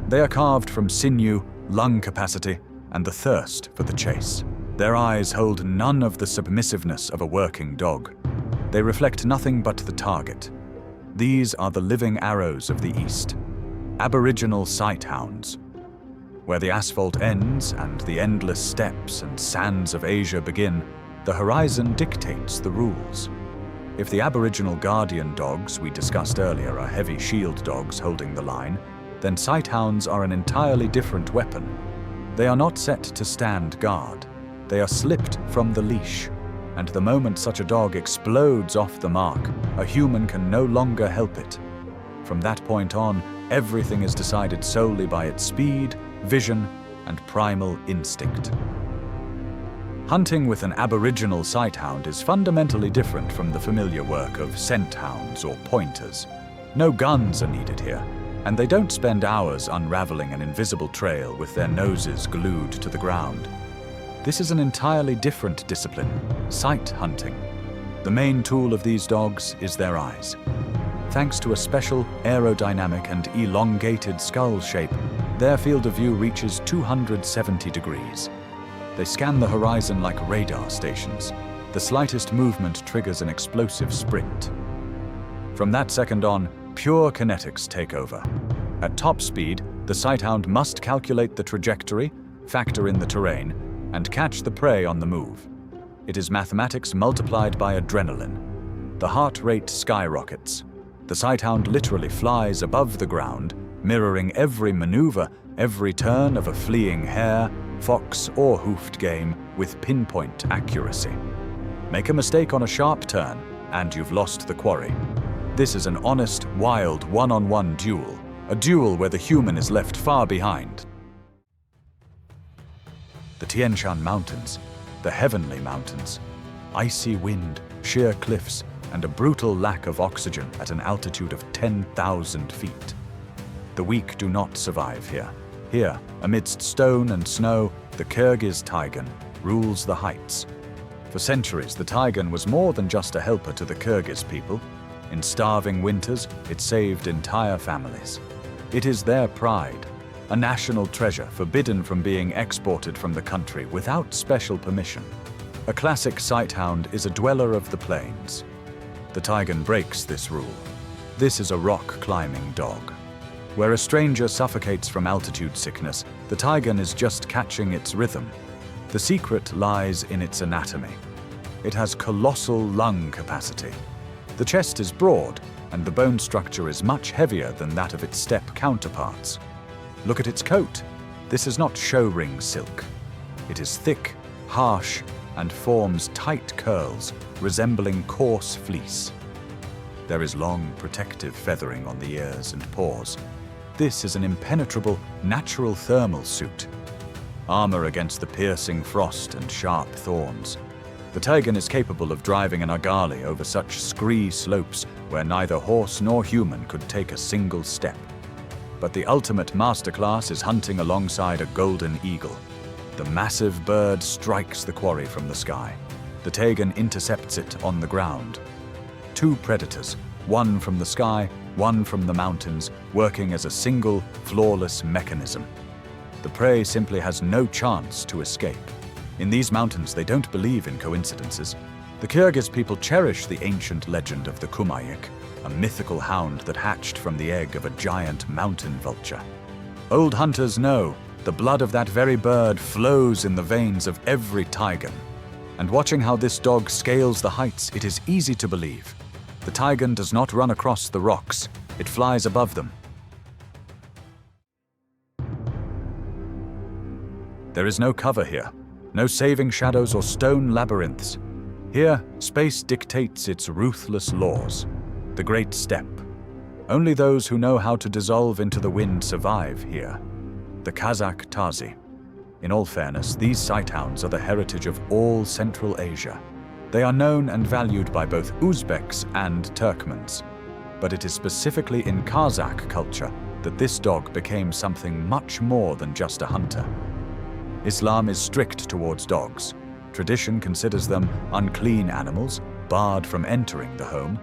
They are carved from sinew, lung capacity, and the thirst for the chase. Their eyes hold none of the submissiveness of a working dog. They reflect nothing but the target. These are the living arrows of the East, aboriginal sighthounds. Where the asphalt ends and the endless steppes and sands of Asia begin, the horizon dictates the rules. If the aboriginal guardian dogs we discussed earlier are heavy shield dogs holding the line, then sighthounds are an entirely different weapon. They are not set to stand guard. They are slipped from the leash, and the moment such a dog explodes off the mark, a human can no longer help it. From that point on, everything is decided solely by its speed, vision, and primal instinct. Hunting with an aboriginal sighthound is fundamentally different from the familiar work of scent hounds or pointers. No guns are needed here, and they don't spend hours unraveling an invisible trail with their noses glued to the ground. This is an entirely different discipline, sight hunting. The main tool of these dogs is their eyes. Thanks to a special aerodynamic and elongated skull shape, their field of view reaches 270 degrees. They scan the horizon like radar stations. The slightest movement triggers an explosive sprint. From that second on, pure kinetics take over. At top speed, the sighthound must calculate the trajectory, factor in the terrain, and catch the prey on the move. It is mathematics multiplied by adrenaline. The heart rate skyrockets. The sighthound literally flies above the ground, mirroring every maneuver, every turn of a fleeing hare, fox, or hoofed game with pinpoint accuracy. Make a mistake on a sharp turn, and you've lost the quarry. This is an honest, wild, one-on-one duel, a duel where the human is left far behind. The Tian Shan Mountains, the Heavenly Mountains. Icy wind, sheer cliffs, and a brutal lack of oxygen at an altitude of 10,000 feet. The weak do not survive here. Here, amidst stone and snow, the Kyrgyz Taigan rules the heights. For centuries, the Taigan was more than just a helper to the Kyrgyz people. In starving winters, it saved entire families. It is their pride, a national treasure forbidden from being exported from the country without special permission. A classic sighthound is a dweller of the plains. The Taigan breaks this rule. This is a rock-climbing dog. Where a stranger suffocates from altitude sickness, the Taigan is just catching its rhythm. The secret lies in its anatomy. It has colossal lung capacity. The chest is broad, and the bone structure is much heavier than that of its steppe counterparts. Look at its coat. This is not show ring silk. It is thick, harsh, and forms tight curls, resembling coarse fleece. There is long, protective feathering on the ears and paws. This is an impenetrable, natural thermal suit. Armor against the piercing frost and sharp thorns. The Taigan is capable of driving an argali over such scree slopes where neither horse nor human could take a single step. But the ultimate masterclass is hunting alongside a golden eagle. The massive bird strikes the quarry from the sky. The Taigan intercepts it on the ground. Two predators, one from the sky, one from the mountains, working as a single, flawless mechanism. The prey simply has no chance to escape. In these mountains, they don't believe in coincidences. The Kyrgyz people cherish the ancient legend of the Kumayik, a mythical hound that hatched from the egg of a giant mountain vulture. Old hunters know the blood of that very bird flows in the veins of every Taigan. And watching how this dog scales the heights, it is easy to believe. The Taigan does not run across the rocks, it flies above them. There is no cover here, no saving shadows or stone labyrinths. Here, space dictates its ruthless laws. The great steppe. Only those who know how to dissolve into the wind survive here. The Kazakh Tazy. In all fairness, these sighthounds are the heritage of all Central Asia. They are known and valued by both Uzbeks and Turkmens. But it is specifically in Kazakh culture that this dog became something much more than just a hunter. Islam is strict towards dogs. Tradition considers them unclean animals, barred from entering the home.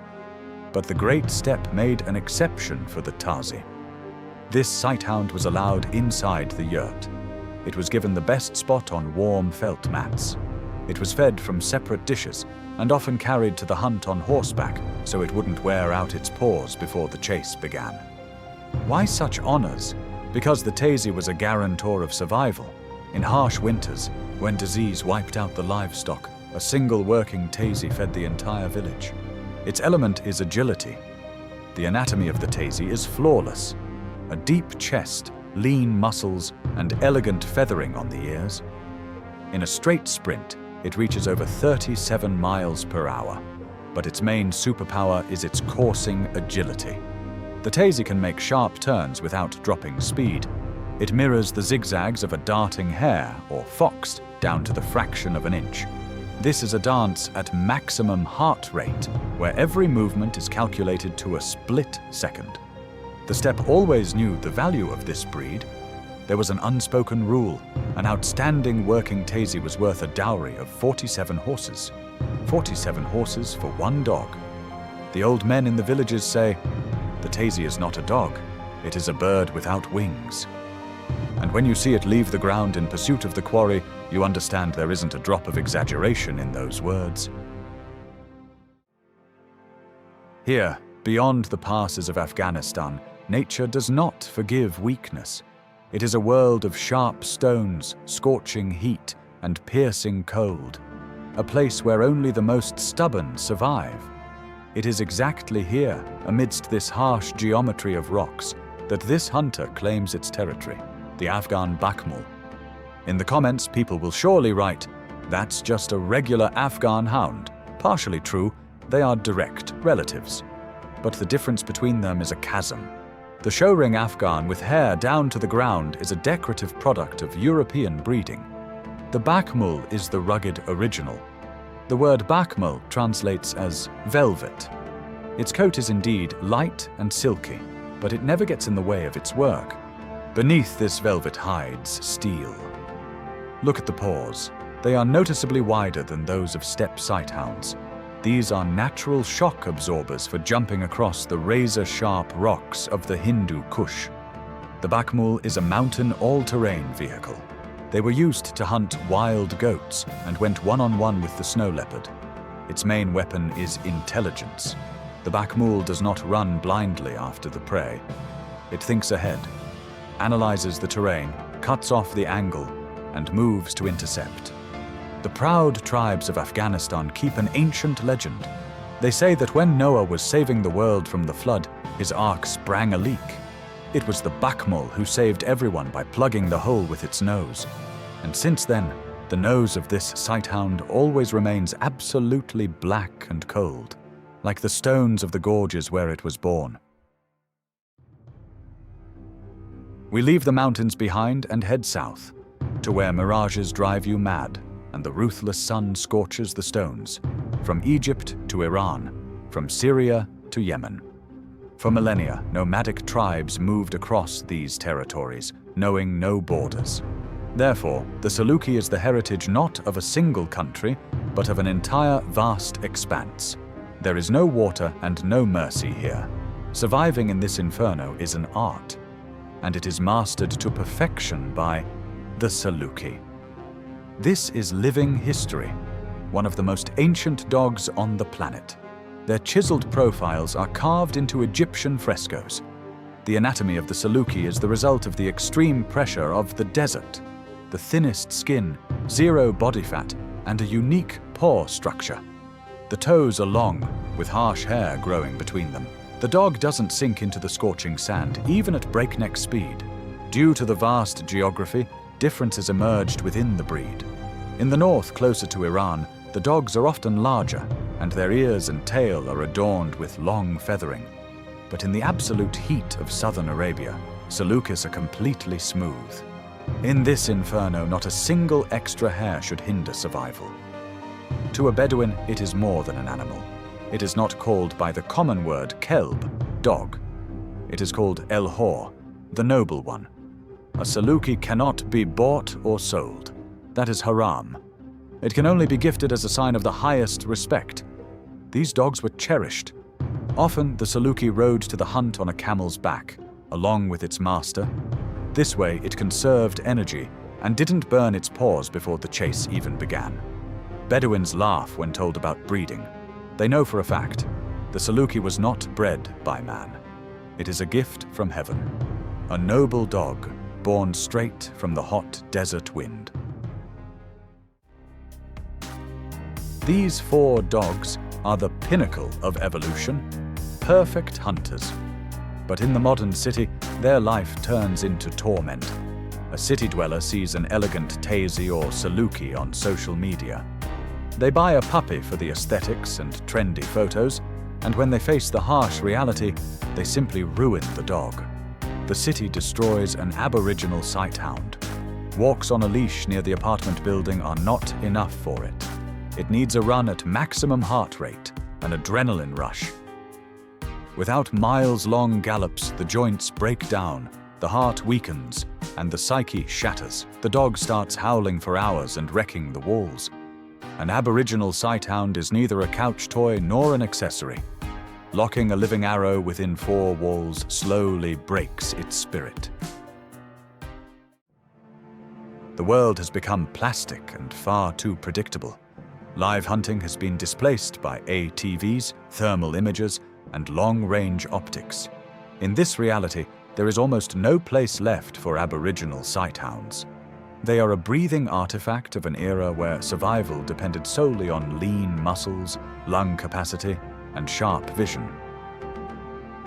But the great steppe made an exception for the Tazy. This sighthound was allowed inside the yurt. It was given the best spot on warm felt mats. It was fed from separate dishes and often carried to the hunt on horseback so it wouldn't wear out its paws before the chase began. Why such honors? Because the Tazy was a guarantor of survival. In harsh winters, when disease wiped out the livestock, a single working Tazy fed the entire village. Its element is agility. The anatomy of the Tazy is flawless. A deep chest, lean muscles, and elegant feathering on the ears. In a straight sprint, it reaches over 37 miles per hour, but its main superpower is its coursing agility. The Tazy can make sharp turns without dropping speed. It mirrors the zigzags of a darting hare or fox down to the fraction of an inch. This is a dance at maximum heart rate, where every movement is calculated to a split second. The steppe always knew the value of this breed. There was an unspoken rule. An outstanding working Tazy was worth a dowry of 47 horses. 47 horses for one dog. The old men in the villages say, "The Tazy is not a dog, it is a bird without wings." And when you see it leave the ground in pursuit of the quarry, you understand there isn't a drop of exaggeration in those words. Here, beyond the passes of Afghanistan, nature does not forgive weakness. It is a world of sharp stones, scorching heat, and piercing cold. A place where only the most stubborn survive. It is exactly here, amidst this harsh geometry of rocks, that this hunter claims its territory, the Afghan Bakhmull. In the comments, people will surely write, "That's just a regular Afghan hound." Partially true, they are direct relatives. But the difference between them is a chasm. The show-ring Afghan with hair down to the ground is a decorative product of European breeding. The Bakhmull is the rugged original. The word Bakhmull translates as velvet. Its coat is indeed light and silky, but it never gets in the way of its work. Beneath this velvet hides steel. Look at the paws. They are noticeably wider than those of steppe sighthounds. These are natural shock absorbers for jumping across the razor-sharp rocks of the Hindu Kush. The Bakhmull is a mountain all-terrain vehicle. They were used to hunt wild goats and went one-on-one with the snow leopard. Its main weapon is intelligence. The Bakhmull does not run blindly after the prey. It thinks ahead, analyzes the terrain, cuts off the angle, and moves to intercept. The proud tribes of Afghanistan keep an ancient legend. They say that when Noah was saving the world from the flood, his ark sprang a leak. It was the Bakhmull who saved everyone by plugging the hole with its nose. And since then, the nose of this sighthound always remains absolutely black and cold, like the stones of the gorges where it was born. We leave the mountains behind and head south, to where mirages drive you mad, and the ruthless sun scorches the stones, from Egypt to Iran, from Syria to Yemen. For millennia, nomadic tribes moved across these territories, knowing no borders. Therefore, the Saluki is the heritage not of a single country, but of an entire vast expanse. There is no water and no mercy here. Surviving in this inferno is an art, and it is mastered to perfection by the Saluki. This is living history, one of the most ancient dogs on the planet. Their chiseled profiles are carved into Egyptian frescoes. The anatomy of the Saluki is the result of the extreme pressure of the desert. The thinnest skin, zero body fat, and a unique paw structure. The toes are long, with harsh hair growing between them. The dog doesn't sink into the scorching sand, even at breakneck speed. Due to the vast geography, differences emerged within the breed. In the north, closer to Iran, the dogs are often larger, and their ears and tail are adorned with long feathering. But in the absolute heat of southern Arabia, Salukis are completely smooth. In this inferno, not a single extra hair should hinder survival. To a Bedouin, it is more than an animal. It is not called by the common word kelb, dog. It is called el-hor, the noble one. A Saluki cannot be bought or sold. That is haram. It can only be gifted as a sign of the highest respect. These dogs were cherished. Often, the Saluki rode to the hunt on a camel's back, along with its master. This way, it conserved energy and didn't burn its paws before the chase even began. Bedouins laugh when told about breeding. They know for a fact the Saluki was not bred by man. It is a gift from heaven, a noble dog born straight from the hot desert wind. These 4 dogs are the pinnacle of evolution, perfect hunters. But in the modern city, their life turns into torment. A city dweller sees an elegant Tazy or Saluki on social media. They buy a puppy for the aesthetics and trendy photos, and when they face the harsh reality, they simply ruin the dog. The city destroys an aboriginal sighthound. Walks on a leash near the apartment building are not enough for it. It needs a run at maximum heart rate, an adrenaline rush. Without miles-long gallops, the joints break down, the heart weakens, and the psyche shatters. The dog starts howling for hours and wrecking the walls. An aboriginal sighthound is neither a couch toy nor an accessory. Locking a living arrow within 4 walls slowly breaks its spirit. The world has become plastic and far too predictable. Live hunting has been displaced by ATVs, thermal imagers, and long-range optics. In this reality, there is almost no place left for aboriginal sighthounds. They are a breathing artifact of an era where survival depended solely on lean muscles, lung capacity, and sharp vision.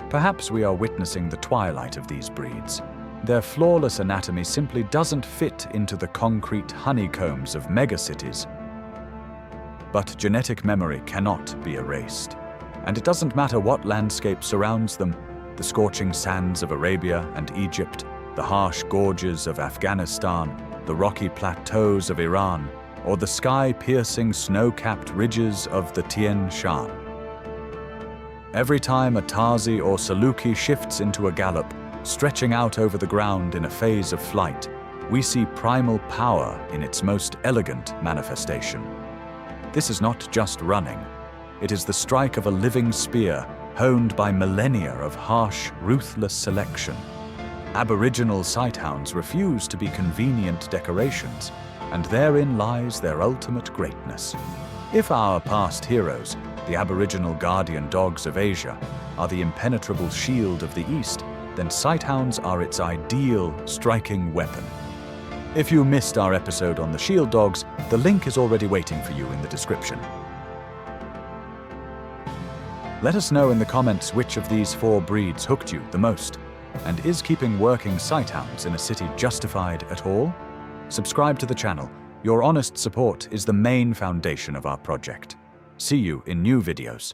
Perhaps we are witnessing the twilight of these breeds. Their flawless anatomy simply doesn't fit into the concrete honeycombs of megacities. But genetic memory cannot be erased. And it doesn't matter what landscape surrounds them, the scorching sands of Arabia and Egypt, the harsh gorges of Afghanistan, the rocky plateaus of Iran, or the sky-piercing snow-capped ridges of the Tian Shan. Every time a Tazy or Saluki shifts into a gallop, stretching out over the ground in a phase of flight, we see primal power in its most elegant manifestation. This is not just running. It is the strike of a living spear, honed by millennia of harsh, ruthless selection. Aboriginal sighthounds refuse to be convenient decorations, and therein lies their ultimate greatness. If our past heroes, the Aboriginal guardian dogs of Asia, are the impenetrable shield of the East, then sighthounds are its ideal striking weapon. If you missed our episode on the shield dogs, the link is already waiting for you in the description. Let us know in the comments which of these 4 breeds hooked you the most, and is keeping working sighthounds in a city justified at all? Subscribe to the channel. Your honest support is the main foundation of our project. See you in new videos.